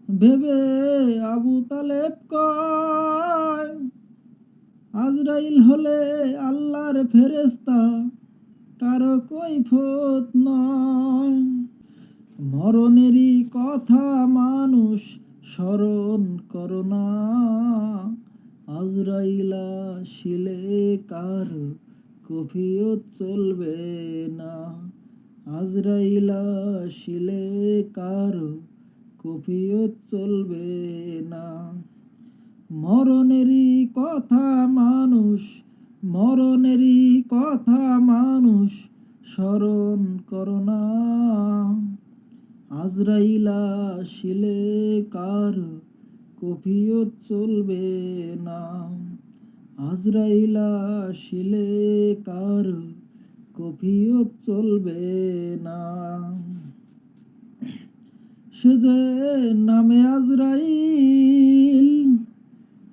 ভেবে আবু তালেব কয়, আজরাইল হলে আল্লাহর ফেরেশতা, কারো কৈফত নয়। মরণেরই কথা মানুষ স্মরণ করো না, আজরাইল আসিলে কারো কফিয়ত চলবে না। আজরাইল আসিলে কারো কফিয়ত চলবে না। মরণেরই কথা মানুষ, মরণেরই কথা মানুষ স্মরণ করো না, আজরাইল আসিলে কারো কফিয়ত চলবে না। আজরাইল আসিলে কারো কফিয়ত চলবে না। সে যে নামে আজরাইল,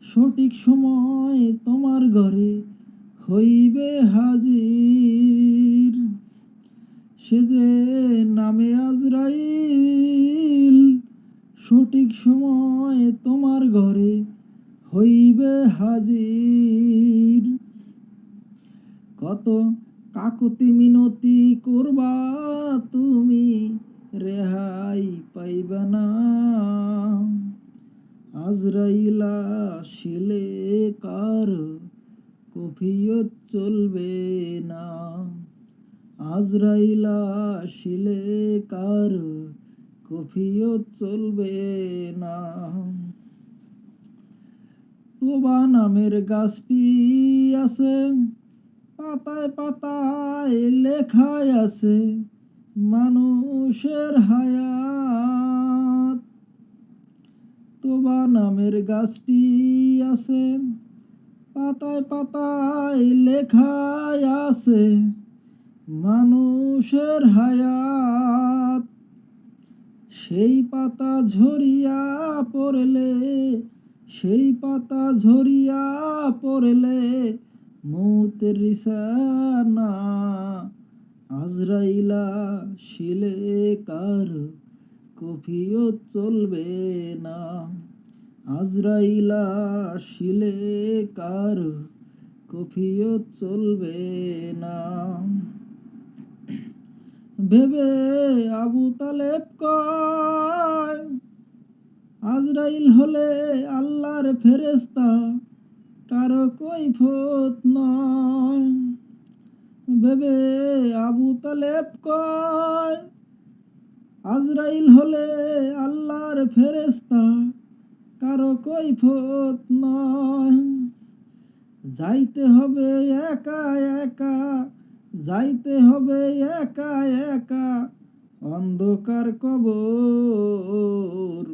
সঠিক সময় তোমার ঘরে হইবে হাজির। সে যে নামে আজরাইল, সঠিক সময় তোমার ঘরে হইবে হাজির। কত কাকুতি মিনতি করবা তুমি, রেহাই পাইবা না। আজরাইল আসিলে কারো কফিয়ত চলবে না। আজরাইল আসিলে কারো কফিয়ত চলবে না। তোবা নামের গাছটি আছে, পাতায় পাতায় লেখায় আছে মানুষের হায়াত। তোবা নামের গাছটি আছে, পাতায় পাতায় লেখায় আছে মানুষের হায়াত। সেই পাতা ঝরিয়া পড়লে, সেই পাতা ঝরিয়া পড়লে মৌতের নিশানা। আজরাইল আসিলে কারো কফিয়ত চলবে না। আজরাইল আসিলে কারো কফিয়ত চলবে না। ভেবে আবু তালেব কয়, আজরাইল হলে আল্লাহর ফেরেশতা, কারো কৈফত নয়। ভেবে আবু তালেব কয়, আজরাইল হলে আল্লাহর ফেরেশতা, কারো কৈফত নয়। যাইতে হবে একা একা, যাইতে হবে একা একা অন্ধকার কবর।